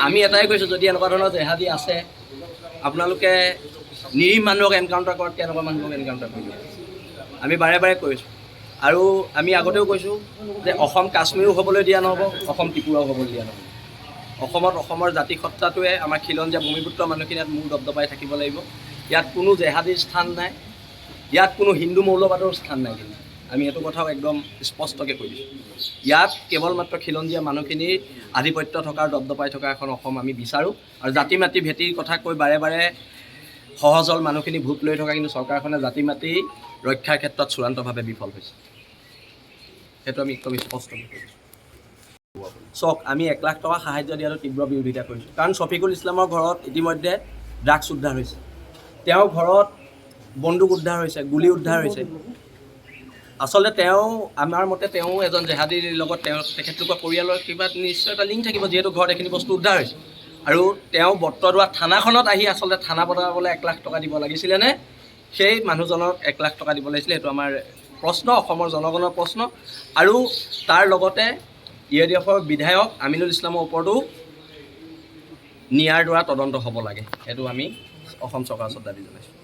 আমি এটাই কৈছোঁ, যদি এনেকুৱা ধৰণৰ জেহাদী আছে, আপোনালোকে নিৰীহ মানুহক এনকাউণ্টাৰ কৰাতকৈ এনেকুৱা মানুহক এনকাউণ্টাৰ কৰিব। আমি বাৰে বাৰে কৈছোঁ, আৰু আমি আগতেও কৈছোঁ যে অসম কাশ্মীৰো হ'বলৈ দিয়া নহ'ব, অসম ত্ৰিপুৰাও হ'বলৈ দিয়া নহ'ব। অসমত অসমৰ জাতি সত্তাটোৱে আমাৰ খিলঞ্জীয়া ভূমিপুত্ৰ মানুহখিনি ইয়াত মূৰ দবদবাই থাকিব লাগিব। ইয়াত কোনো জেহাদীৰ স্থান নাই, ইয়াত কোনো হিন্দু মৌলবাদৰ স্থান নাই। কিন্তু আমি এইটো কথাও একদম স্পষ্টকৈ কৈ দিছোঁ, ইয়াত কেৱল মাত্ৰ খিলঞ্জীয়া মানুহখিনিৰ আধিপত্য থকাৰ দবদবাই থকা এখন অসম আমি বিচাৰোঁ। আৰু জাতি মাতি ভেটিৰ কথা কৈ বাৰে বাৰে সহজ হ'ল মানুহখিনি ভোট লৈ থকা, কিন্তু চৰকাৰখনে জাতি মাতি ৰক্ষাৰ ক্ষেত্ৰত চূড়ান্তভাৱে বিফল হৈছে। সেইটো আমি একদম স্পষ্টকৈ কৈছোঁ। চাওক, আমি 1 লাখ টকা সাহায্য দিয়াটো তীব্ৰ বিৰোধিতা কৰিছোঁ, কাৰণ শফিকুল ইছলামৰ ঘৰত ইতিমধ্যে ড্ৰাগছ উদ্ধাৰ হৈছে, তেওঁৰ ঘৰত বন্দুক উদ্ধাৰ হৈছে, গুলী উদ্ধাৰ হৈছে। আচলতে তেওঁ, আমাৰ মতে তেওঁ এজন জেহাদীৰ লগত তেখেতলোকৰ পৰিয়ালৰ কিবা নিশ্চয় এটা লিংক থাকিব, যিহেতু ঘৰত এইখিনি বস্তু উদ্ধাৰ হৈছে। আৰু তেওঁ বট'দ থানাখনত আহি আচলতে থানা বনাবলৈ 1 লাখ টকা দিব লাগিছিলেনে, সেই মানুহজনক 1 লাখ টকা দিব লাগিছিলে? সেইটো আমাৰ প্ৰশ্ন, অসমৰ জনগণৰ প্ৰশ্ন। আৰু তাৰ লগতে EADFৰ বিধায়ক আমিনুল ইছলামৰ ওপৰতো নিয়াৰ দ্বাৰা তদন্ত হ'ব লাগে, সেইটো আমি অসম চৰকাৰৰ ওচৰত দাবী জনাইছোঁ।